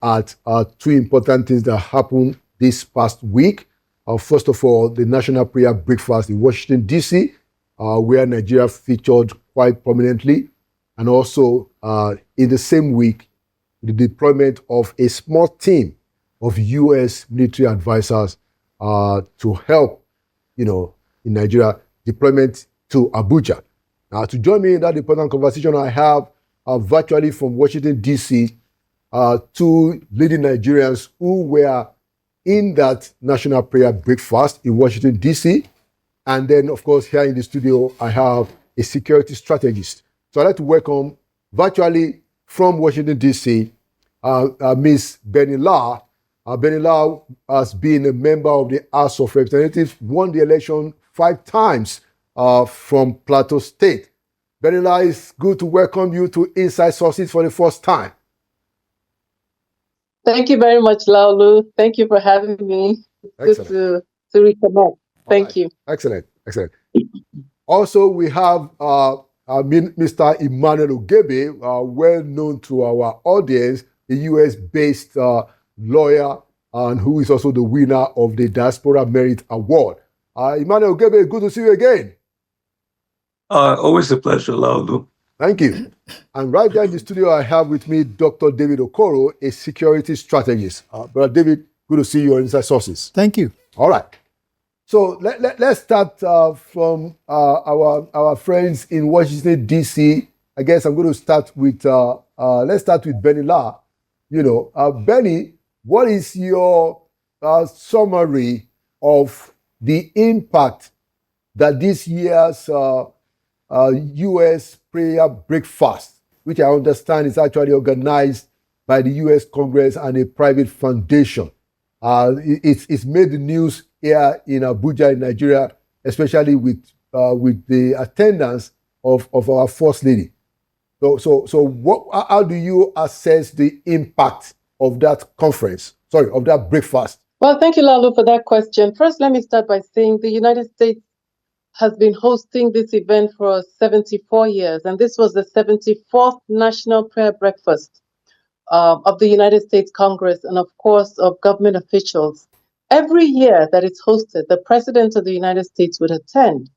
at two important things that happened this past week. First of all, the National Prayer Breakfast in Washington, D.C., where Nigeria featured quite prominently. And also, in the same week, the deployment of a small team of U.S. military advisors to help, in Nigeria, deployment to Abuja. Now, to join me in that important conversation, I have virtually from Washington, D.C., two leading Nigerians who were in that National Prayer Breakfast in Washington, D.C. And then, of course, here in the studio, I have a security strategist. So I'd like to welcome virtually from Washington, D.C., Ms. Benny La. Benny La has been a member of the House of Representatives, won the election 5 times from Plateau State. Benny La, it's good to welcome you to Inside Sources for the first time. Thank you very much, Laulu. Thank you for having me. Excellent. Good to reconnect. Thank you. Excellent. Also, we have Mr. Emmanuel Ogebe, well known to our audience, a US-based lawyer, and who is also the winner of the Diaspora Merit Award. Emmanuel Ogebe, good to see you again. Always a pleasure, Laulu. Thank you. And right there in the studio, I have with me Dr. David Okoro, a security strategist. Brother David, good to see you on Inside Sources. Thank you. All right. So let's start from our friends in Washington, D.C. I guess I'm going to start with, let's start with Benny La. Benny, what is your summary of the impact that this year's U.S. Prayer Breakfast, which I understand is actually organized by the U.S. Congress and a private foundation, it's made the news here in Abuja, in Nigeria, especially with the attendance of our First Lady. So how do you assess the impact of that of that breakfast? Well, thank you, Laulu, for that question. First, let me start by saying the United States has been hosting this event for 74 years, and this was the 74th National Prayer Breakfast of the United States Congress and, of course, of government officials. Every year that it's hosted, the President of the United States would attend.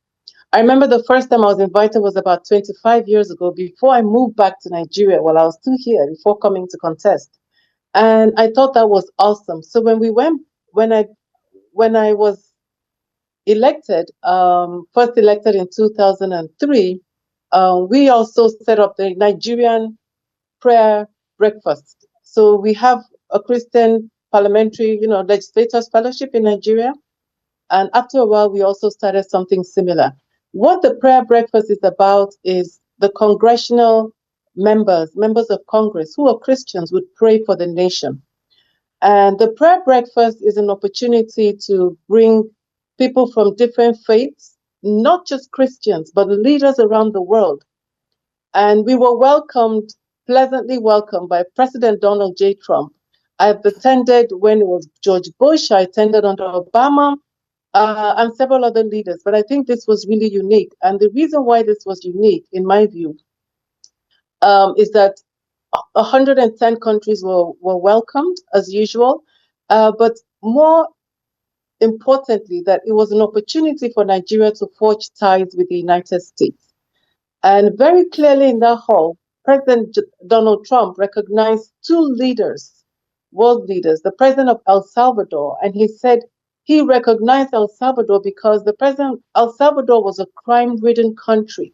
I remember the first time I was invited was about 25 years ago, before I moved back to Nigeria while I was still here, before coming to contest. And I thought that was awesome. So when I was elected, first elected in 2003, we also set up the Nigerian Prayer Breakfast. So we have a Christian parliamentary, legislators fellowship in Nigeria. And after a while, we also started something similar. What the prayer breakfast is about is the congressional members of Congress who are Christians would pray for the nation. And the prayer breakfast is an opportunity to bring people from different faiths, not just Christians, but leaders around the world. And we were pleasantly welcomed by President Donald J. Trump. I've attended when it was George Bush, I attended under Obama, and several other leaders. But I think this was really unique. And the reason why this was unique, in my view, is that 110 countries were welcomed, as usual. But more importantly, that it was an opportunity for Nigeria to forge ties with the United States. And very clearly in that hall, President Donald Trump recognized 2 leaders, world leaders, the president of El Salvador, and he said he recognized El Salvador because El Salvador was a crime-ridden country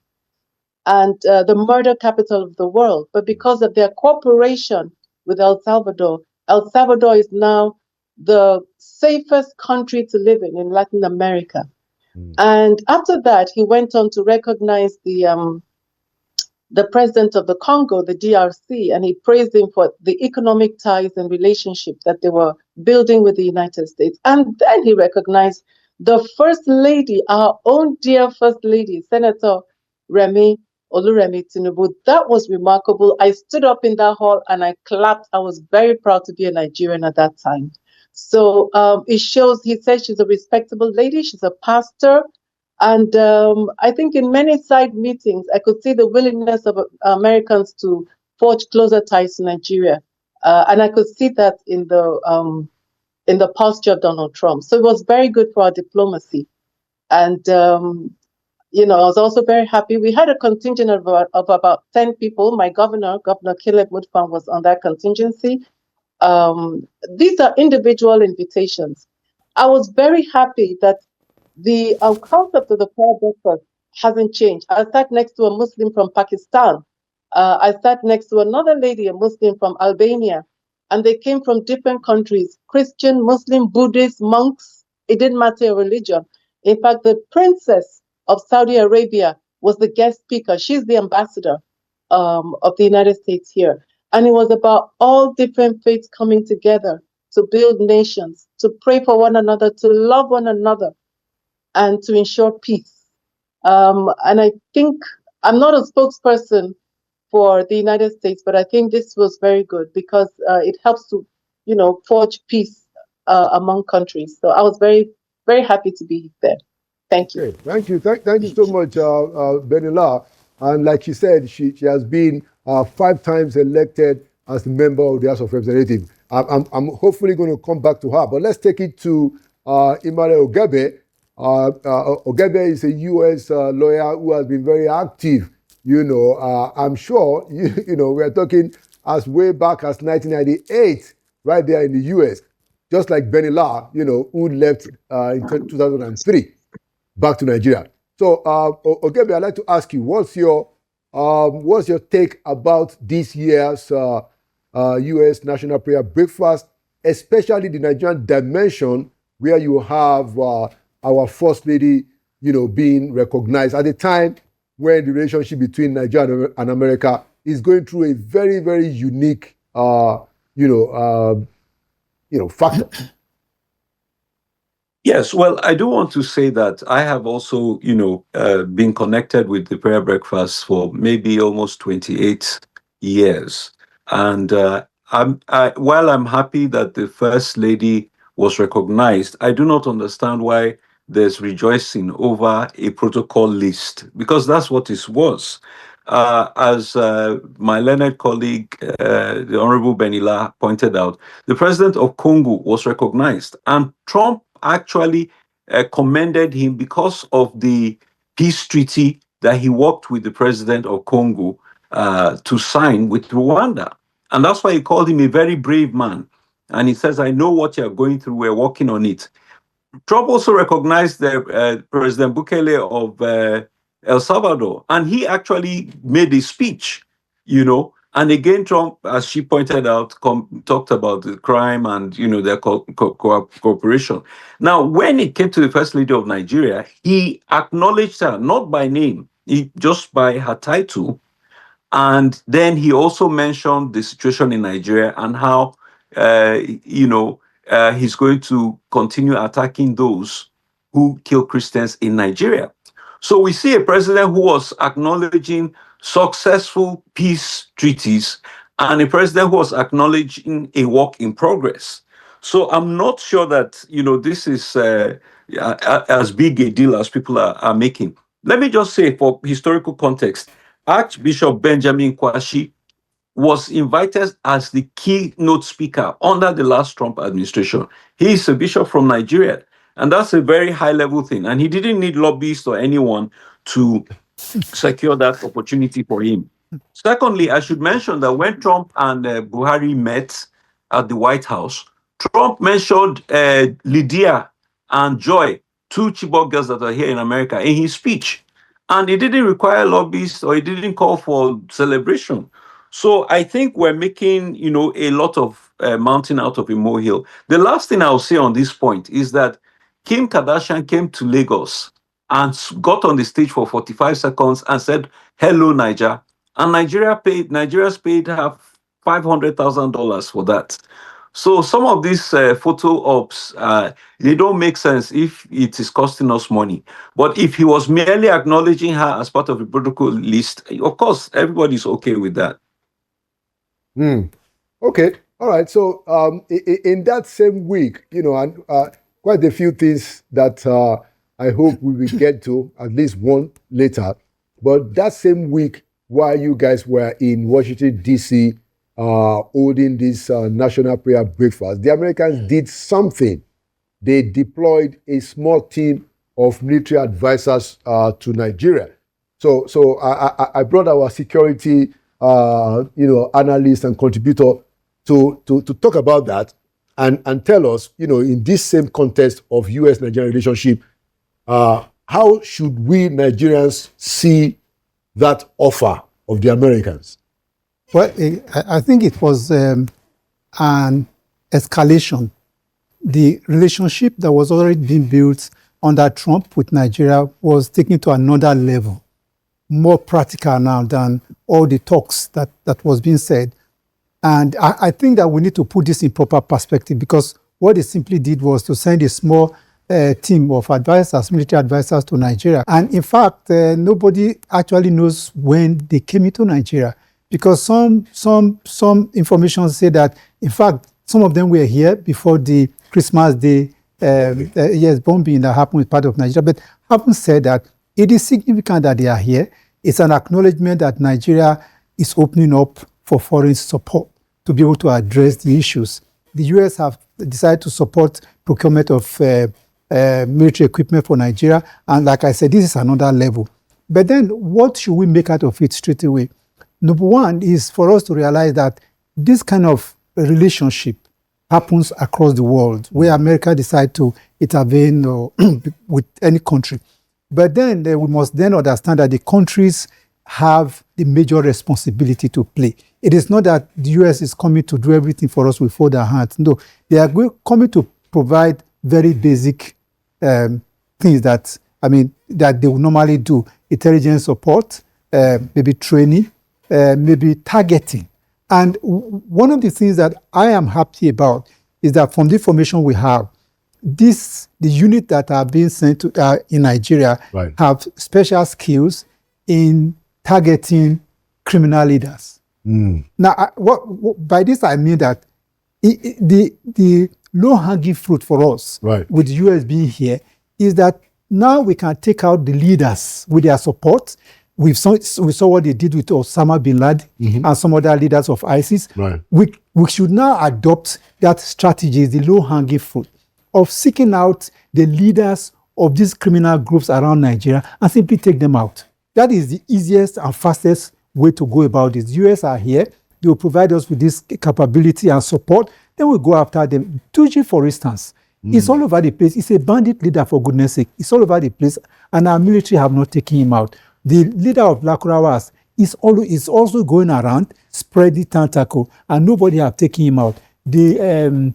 and the murder capital of the world. But because of their cooperation with El Salvador is now the safest country to live in Latin America. And after that, he went on to recognize the president of the Congo, the DRC, and he praised him for the economic ties and relationships that they were building with the United States. And then he recognized the First Lady, our own dear First Lady, Senator Oluremi Tinubu. That was remarkable. I stood up in that hall and I clapped. I was very proud to be a Nigerian at that time. So it shows, he said she's a respectable lady, she's a pastor. And I think in many side meetings, I could see the willingness of Americans to forge closer ties to Nigeria. And I could see that in the posture of Donald Trump. So it was very good for our diplomacy. And I was also very happy. We had a contingent of about 10 people. My governor, Governor Caleb Mutfwang, was on that contingency. These are individual invitations. I was very happy that the concept of the prayer breakfast hasn't changed. I sat next to a Muslim from Pakistan. I sat next to another lady, a Muslim from Albania, and they came from different countries, Christian, Muslim, Buddhist, monks. It didn't matter your religion. In fact, the princess of Saudi Arabia was the guest speaker. She's the ambassador of the United States here. And it was about all different faiths coming together to build nations, to pray for one another, to love one another, and to ensure peace. And I think I'm not a spokesperson for the United States, but I think this was very good because it helps to, forge peace among countries. So I was very, very happy to be there. Thank you. Okay, thank you. Thank you so much, Benila. And like she said, she has been 5 times elected as a member of the House of Representatives. I'm hopefully going to come back to her, but let's take it to Imale Ogebe. Ogebe is a U.S. Lawyer who has been very active. I'm sure, we're talking as way back as 1998, right there in the U.S., just like Benila, who left in 2003 back to Nigeria. So, Ogebe, I'd like to ask you, what's your take about this year's U.S. National Prayer Breakfast, especially the Nigerian dimension, where you have our First Lady, being recognized at a time when the relationship between Nigeria and America is going through a very, very unique, factor. Yes, well, I do want to say that I have also, been connected with the prayer breakfast for maybe almost 28 years. And while I'm happy that the First Lady was recognized, I do not understand why there's rejoicing over a protocol list, because that's what it was. As my learned colleague, the Honorable Benila, pointed out, the president of Congo was recognized, and Trump actually commended him because of the peace treaty that he worked with the president of Congo to sign with Rwanda. And that's why he called him a very brave man. And he says, I know what you're going through, we're working on it. Trump also recognized the President Bukele of El Salvador, and he actually made a speech, And again, Trump, as she pointed out, talked about the crime and their cooperation. Now, when it came to the First Lady of Nigeria, he acknowledged her not by name, just by her title, and then he also mentioned the situation in Nigeria and how he's going to continue attacking those who kill Christians in Nigeria. So we see a president who was acknowledging successful peace treaties and a president who was acknowledging a work in progress. So I'm not sure that, this is as big a deal as people are making. Let me just say, for historical context, Archbishop Benjamin Kwashi was invited as the keynote speaker under the last Trump administration. He is a bishop from Nigeria, and that's a very high-level thing. And he didn't need lobbyists or anyone to secure that opportunity for him. Secondly, I should mention that when Trump and Buhari met at the White House, Trump mentioned Lydia and Joy, 2 Chibok girls that are here in America, in his speech. And it didn't require lobbyists or it didn't call for celebration. So I think we're making, a lot of mountain out of a molehill. The last thing I'll say on this point is that Kim Kardashian came to Lagos and got on the stage for 45 seconds and said, hello, Niger. And Nigeria's paid her $500,000 for that. So some of these photo ops, they don't make sense if it is costing us money. But if he was merely acknowledging her as part of the protocol list, of course, everybody's okay with that. Okay, all right. So in that same week, and quite a few things that I hope we will get to, at least one later. But that same week, while you guys were in Washington, D.C., holding this national prayer breakfast, the Americans did something. They deployed a small team of military advisors to Nigeria. So I brought our security, analyst and contributor to talk about that and tell us, in this same context of U.S.-Nigeria relationship, how should we Nigerians see that offer of the Americans? Well, I think it was an escalation. The relationship that was already being built under Trump with Nigeria was taken to another level, more practical now than all the talks that was being said. And I think that we need to put this in proper perspective, because what they simply did was to send a small team of advisors, military advisors to Nigeria. And in fact, nobody actually knows when they came into Nigeria, because some information say that, in fact, some of them were here before the Christmas Day bombing that happened with part of Nigeria. But having said that, it is significant that they are here. It's an acknowledgement that Nigeria is opening up for foreign support to be able to address the issues. The U.S. have decided to support procurement of military equipment for Nigeria. And like I said, this is another level. But then what should we make out of it straight away? Number one is for us to realize that this kind of relationship happens across the world, where America decide to intervene with any country. But then we must then understand that the countries have the major responsibility to play. It is not that the U.S. is coming to do everything for us with fold our hands. No, they are coming to provide very basic things that they will normally do: intelligence support, maybe training, maybe targeting. And one of the things that I am happy about is that from the information we have, the unit that are being sent to in Nigeria have special skills in targeting criminal leaders. Now, by this I mean that the low-hanging fruit for us, with the U.S. being here, is that now we can take out the leaders with their support. We saw what they did with Osama bin Laden and some other leaders of ISIS. We should now adopt that strategy, the low-hanging fruit, of seeking out the leaders of these criminal groups around Nigeria and simply take them out. That is the easiest and fastest way to go about this. The US are here. They will provide us with this capability and support. Then we go after them. Tuji, for instance, is all over the place. He's a bandit leader, for goodness sake. It's all over the place, and our military have not taken him out. The leader of Black Rawas is also going around spreading tentacle, and nobody have taken him out. The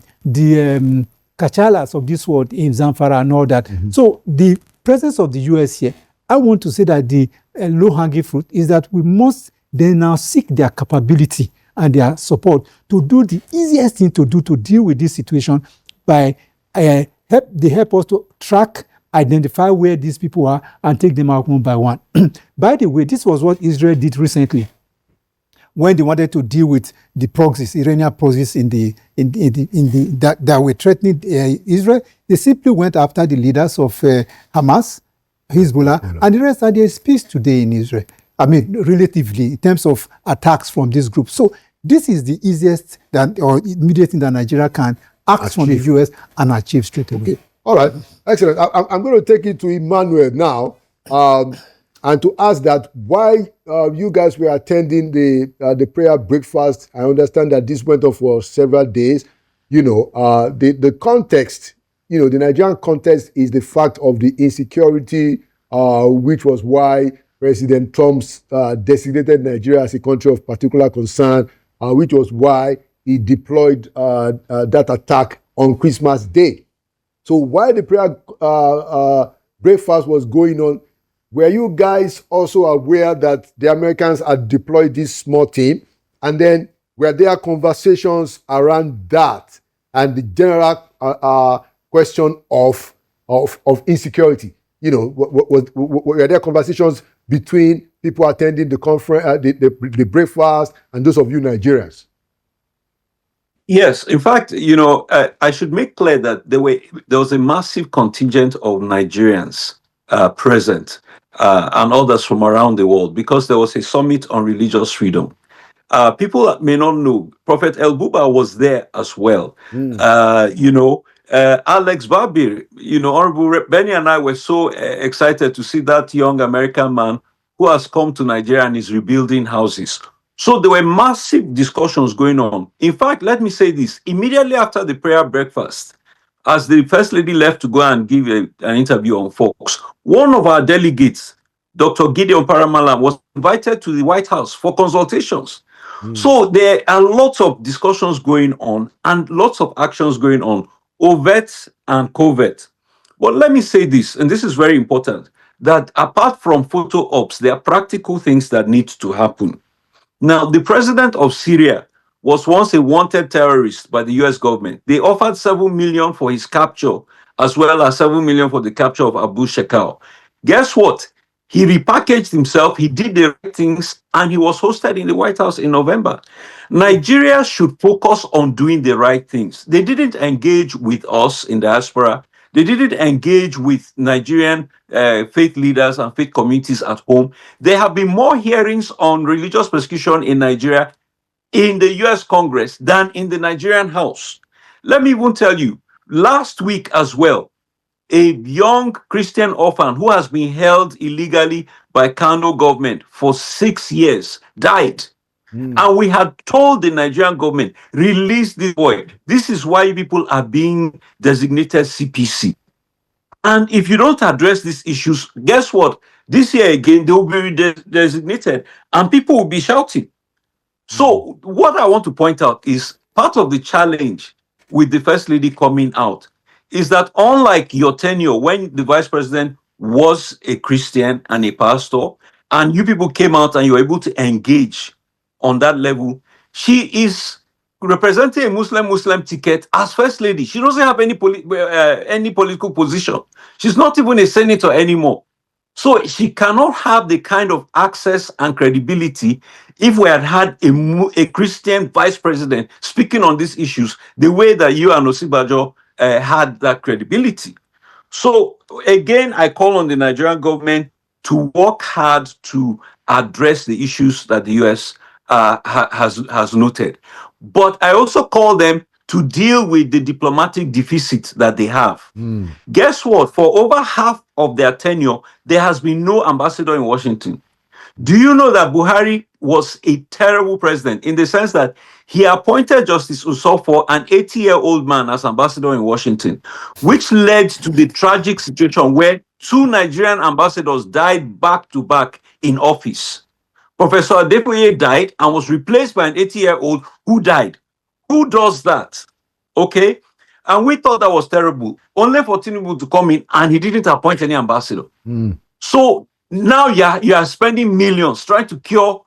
Kachalas of this world in Zamfara and all that. So the presence of the US here, I want to say that the low-hanging fruit is that we must then now seek their capability and their support to do the easiest thing to do to deal with this situation by they help us to track, identify where these people are, and take them out one by one. By the way, this was what Israel did recently when they wanted to deal with the proxies, Iranian proxies that were threatening Israel. They simply went after the leaders of Hamas, Hezbollah, and the rest are there's peace today in Israel. I mean, relatively, in terms of attacks from this group. So this is the easiest or immediate thing that Nigeria can act from the US and achieve straight away. Okay. All right, excellent. I'm going to take it to Emmanuel now, and to ask that why you guys were attending the prayer breakfast. I understand that this went on for several days. The context, the Nigerian context is the fact of the insecurity, which was why President Trump designated Nigeria as a country of particular concern, which was why he deployed that attack on Christmas Day. So while the prayer breakfast was going on, were you guys also aware that the Americans had deployed this small team? And then were there conversations around that and the general question of insecurity? Were there conversations between people attending the conference, the breakfast, and those of you Nigerians? Yes, in fact, I should make clear that there was a massive contingent of Nigerians present and others from around the world, because there was a summit on religious freedom. People may not know, Prophet El Buba was there as well. Mm. Alex Barbir, Honorable Benny and I were so excited to see that young American man who has come to Nigeria and is rebuilding houses. So there were massive discussions going on. In fact, let me say this, immediately after the prayer breakfast, as the First Lady left to go and give an interview on Fox, one of our delegates, Dr. Gideon Paramalam, was invited to the White House for consultations. So there are lots of discussions going on and lots of actions going on, overt and covert. But let me say this, and this is very important, that apart from photo ops, there are practical things that need to happen. Now, the president of Syria was once a wanted terrorist by the US government. They offered 7 million for his capture, as well as 7 million for the capture of Abu Shekau. Guess what? He repackaged himself, he did the right things, and he was hosted in the White House in November. Nigeria should focus on doing the right things. They didn't engage with us in diaspora. They didn't engage with Nigerian faith leaders and faith communities at home. There have been more hearings on religious persecution in Nigeria in the US Congress than in the Nigerian House. Let me even tell you, last week as well, a young Christian orphan who has been held illegally by Kano government for 6 years died. And we had told the Nigerian government, release this boy. This is why people are being designated CPC. And if you don't address these issues, guess what? This year again, they will be designated and people will be shouting. So what I want to point out is part of the challenge with the First Lady coming out is that unlike your tenure when the Vice President was a Christian and a pastor, and you people came out and you were able to engage on that level, she is representing a Muslim ticket as First Lady. She doesn't have any political position. She's not even a senator anymore. So she cannot have the kind of access and credibility if we had a Christian vice president speaking on these issues the way that you and Osibajo had that credibility. So again, I call on the Nigerian government to work hard to address the issues that the US has noted. But I also call them to deal with the diplomatic deficit that they have. Guess what? For over half of their tenure, there has been no ambassador in Washington. Do you know that Buhari was a terrible president in the sense that he appointed Justice Usofo, an 80-year-old man, as ambassador in Washington, which led to the tragic situation where 2 Nigerian ambassadors died back to back in office. Professor Adepoye died and was replaced by an 80-year-old who died. Who does that? Okay? And we thought that was terrible. Only for Tinubu to come in and he didn't appoint any ambassador. So now you are spending millions trying to cure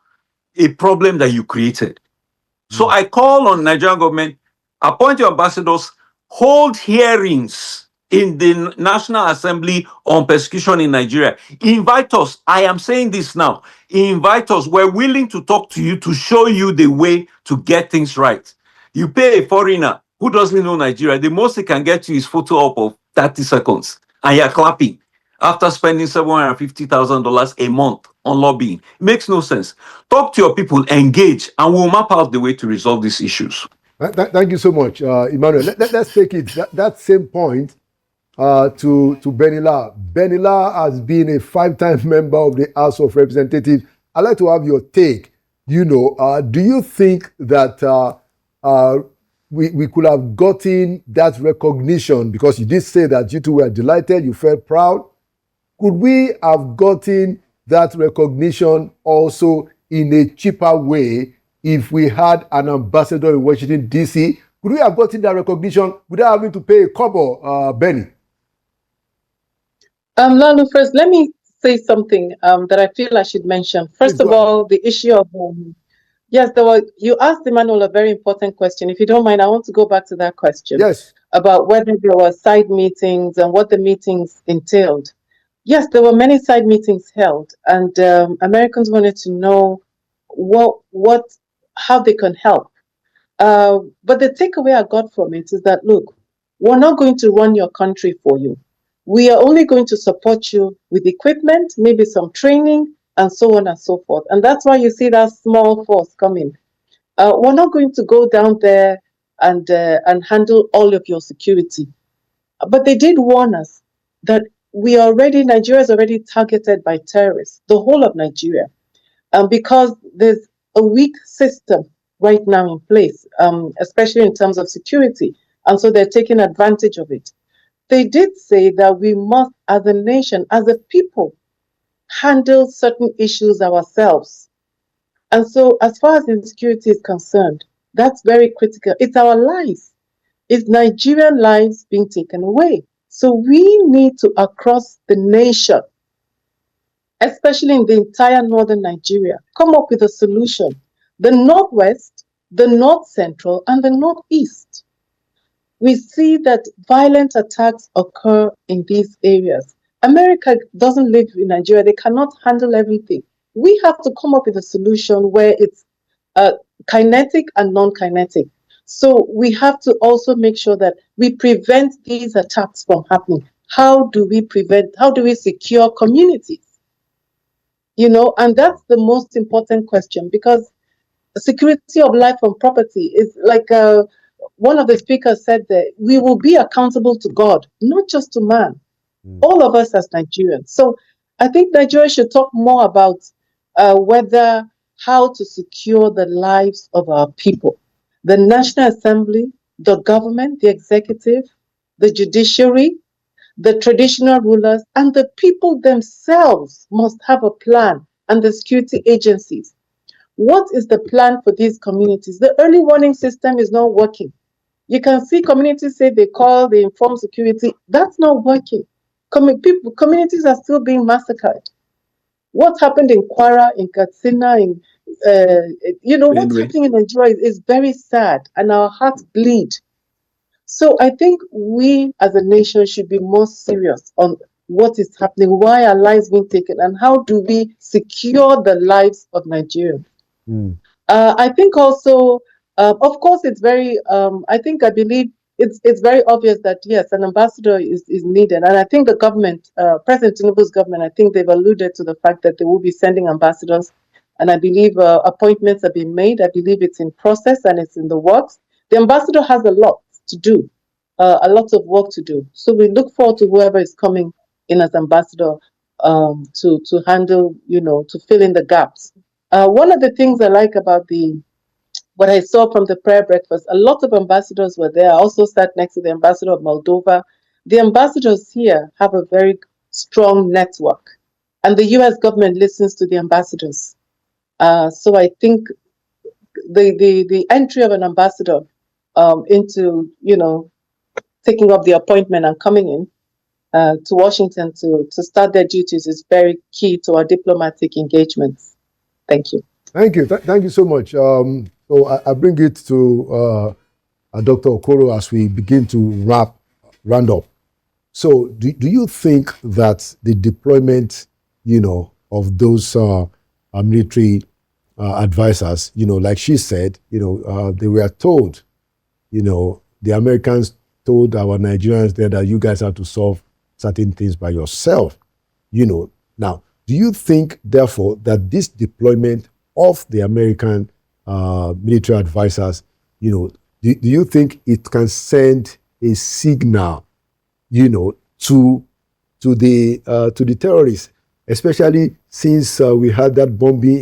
a problem that you created. So I call on Nigerian government, appoint your ambassadors, hold hearings in the National Assembly on persecution in Nigeria. Invite us. I am saying this now. Invite us. We're willing to talk to you to show you the way to get things right. You pay a foreigner who doesn't know Nigeria, the most he can get you is photo up of 30 seconds, and you're clapping after spending $750,000 a month on lobbying. It makes no sense. Talk to your people, engage, and we'll map out the way to resolve these issues. Thank you so much, Emmanuel. Let's take it that same point to Benila. Benila has been a 5-time member of the House of Representatives. I'd like to have your take. Do you think that we could have gotten that recognition? Because you did say that you two were delighted, you felt proud. Could we have gotten that recognition also in a cheaper way if we had an ambassador in Washington, D.C.? Could we have gotten that recognition without having to pay a kobo, Benny? Lalu, first, let me say something that I feel I should mention. First of all, the issue of yes, you asked Emmanuel a very important question. If you don't mind, I want to go back to that question. Yes. About whether there were side meetings and what the meetings entailed. Yes, there were many side meetings held, and Americans wanted to know how they can help. But the takeaway I got from it is that, look, we're not going to run your country for you. We are only going to support you with equipment, maybe some training, and so on and so forth. And that's why you see that small force coming. We're not going to go down there and handle all of your security. But they did warn us that Nigeria is already targeted by terrorists, the whole of Nigeria, because there's a weak system right now in place, especially in terms of security. And so they're taking advantage of it. They did say that we must, as a nation, as a people, handle certain issues ourselves. And so, as far as insecurity is concerned, that's very critical. It's our lives. It's Nigerian lives being taken away. So we need to, across the nation, especially in the entire northern Nigeria, come up with a solution. The Northwest, the North Central, and the Northeast. We see that violent attacks occur in these areas. America doesn't live in Nigeria. They cannot handle everything. We have to come up with a solution where it's kinetic and non-kinetic. So we have to also make sure that we prevent these attacks from happening. How do we secure communities? And that's the most important question, because security of life and property is like one of the speakers said that we will be accountable to God, not just to man, all of us as Nigerians. So I think Nigeria should talk more about how to secure the lives of our people. The National Assembly, the government, the executive, the judiciary, the traditional rulers, and the people themselves must have a plan, and the security agencies. What is the plan for these communities? The early warning system is not working. You can see communities say they inform security. That's not working. Communities are still being massacred. What happened in Kwara, in Katsina, what's happening in Nigeria is very sad, and our hearts bleed. So I think we as a nation should be more serious on what is happening, why are lives being taken, and how do we secure the lives of Nigerians. I think also, of course, it's very, I believe it's very obvious that, yes, an ambassador is needed. And I think the government, President Tinubu's government, I think they've alluded to the fact that they will be sending ambassadors. And I believe appointments have been made. I believe it's in process and it's in the works. The ambassador has a lot to do, a lot of work to do. So we look forward to whoever is coming in as ambassador to handle, to fill in the gaps. One of the things I like about what I saw from the prayer breakfast, a lot of ambassadors were there. I also sat next to the ambassador of Moldova. The ambassadors here have a very strong network, and the U.S. government listens to the ambassadors. So I think the entry of an ambassador into, taking up the appointment and coming in to Washington to start their duties is very key to our diplomatic engagements. Thank you. Thank you. Thank you so much. So I bring it to Dr. Okoro as we begin to round up. So do you think that the deployment, of those military advisors, like she said, they were told, the Americans told our Nigerians there that you guys have to solve certain things by yourself, Now, do you think, therefore, that this deployment of the American military advisors, do you think it can send a signal, to the terrorists, especially since we had that bombing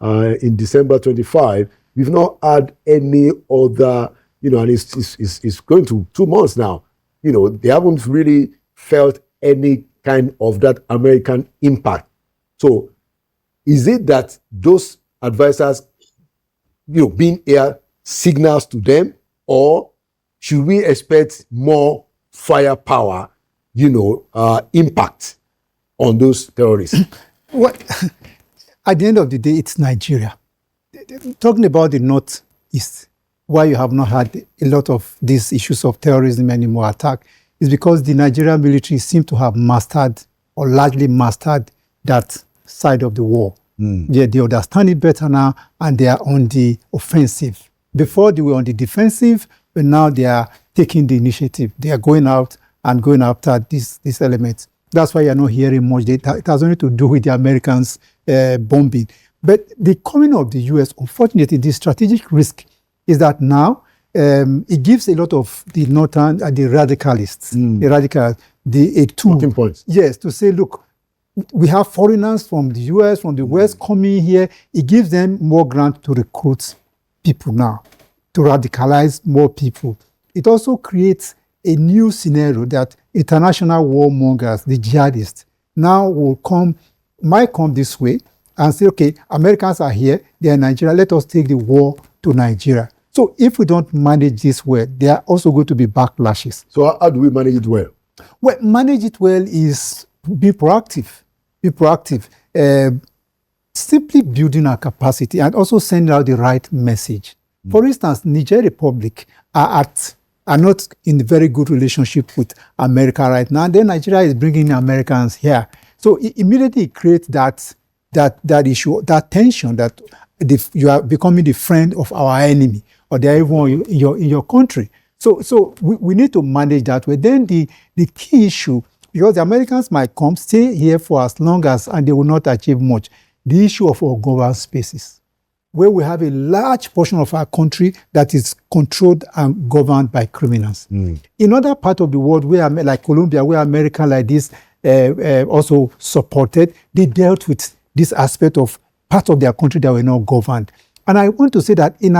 in December 25? We've not had any other, and it's going to 2 months now. They haven't really felt any kind of that American impact. So is it that those advisors, being here signals to them, or should we expect more firepower, impact on those terrorists? Well, at the end of the day, it's Nigeria. Talking about the Northeast, why you have not had a lot of these issues of terrorism anymore, attack, is because the Nigerian military seem to have mastered, or largely mastered, that side of the war. They understand it better now, and they are on the offensive. Before they were on the defensive, but now they are taking the initiative. They are going out and going after these elements. That's why you're not hearing much. It has only to do with the Americans bombing. But the coming of the US, unfortunately, the strategic risk is that now it gives a lot of the northern, the radicalists, a tool. Talking points. Yes, to say, look, we have foreigners from the US, from the West coming here. It gives them more ground to recruit people now, to radicalize more people. It also creates a new scenario that international warmongers, the jihadists, now might come this way and say, okay, Americans are here, they are in Nigeria, let us take the war to Nigeria. So if we don't manage this well, there are also going to be backlashes. So how do we manage it well? Well, manage it well is be proactive. Be proactive. Simply building our capacity and also sending out the right message. For instance, Niger Republic are not in a very good relationship with America right now. And then Nigeria is bringing Americans here. So it immediately creates that issue, that tension that you are becoming the friend of our enemy, or they're even in your country. So we need to manage that way. Then the key issue, because the Americans might come, stay here for as long as, and they will not achieve much, the issue of our governed spaces, where we have a large portion of our country that is controlled and governed by criminals. In other parts of the world, like Colombia, where America like this also supported, they dealt with this aspect of parts of their country that were not governed. And I want to say that in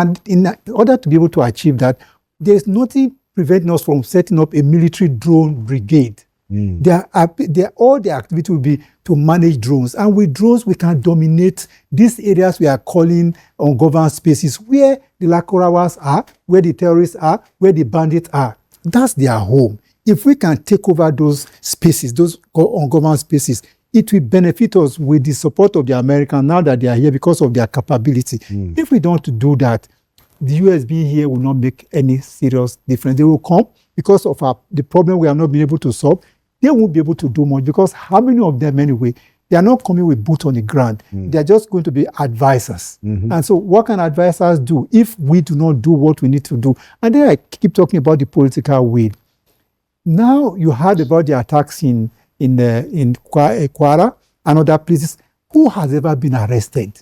order to be able to achieve that, there's nothing preventing us from setting up a military drone brigade. All the activity will be to manage drones. And with drones, we can dominate these areas we are calling ungoverned spaces, where the Lakurawas are, where the terrorists are, where the bandits are. That's their home. If we can take over those spaces, those ungoverned spaces, it will benefit us with the support of the Americans now that they are here because of their capability. If we don't do that, the US being here will not make any serious difference. They will come because of the problem we have not been able to solve. They won't be able to do much because how many of them anyway, they are not coming with boots on the ground. They are just going to be advisors. And so what can advisors do if we do not do what we need to do? And then I keep talking about the political will. Now you heard about the attacks in Kwara and other places. Who has ever been arrested?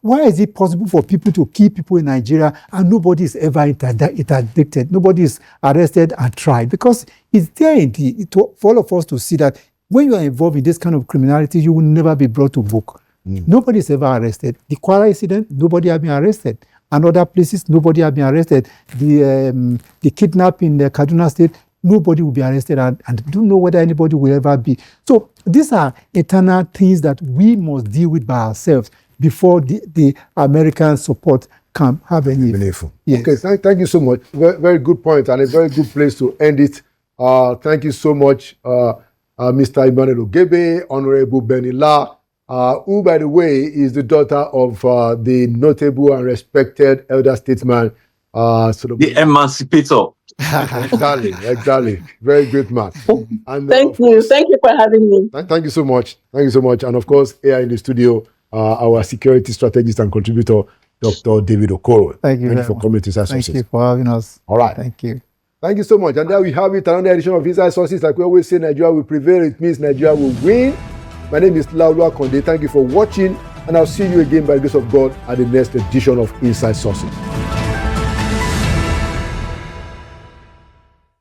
Why is it possible for people to kill people in Nigeria and nobody is ever interdicted? Nobody is arrested and tried? Because it's there for all of us to see that when you are involved in this kind of criminality, you will never be brought to book. Nobody is ever arrested. The Kwara incident, nobody has been arrested. And other places, nobody has been arrested. The kidnapping in the Kaduna State, nobody will be arrested, and don't know whether anybody will ever be. So these are internal things that we must deal with by ourselves before the American support can have any. Meaningful. Yes. Okay, thank you so much. Very good point and a very good place to end it. Thank you so much, Mr. Emmanuel Ogebe, Honorable Benila, who, by the way, is the daughter of the notable and respected elder statesman, the emancipator. Exactly. Very great man. And Thank you for having me. Thank you so much. And of course, here in the studio, our security strategist and contributor, Dr. David Okoro. Thank you for coming to Inside Sources. Thank you for having us. All right. Thank you. Thank you so much. And there we have it, another edition of Inside Sources. Like we always say, Nigeria will prevail. It means Nigeria will win. My name is Laulu Akonde. Thank you for watching, and I'll see you again by the grace of God at the next edition of Inside Sources.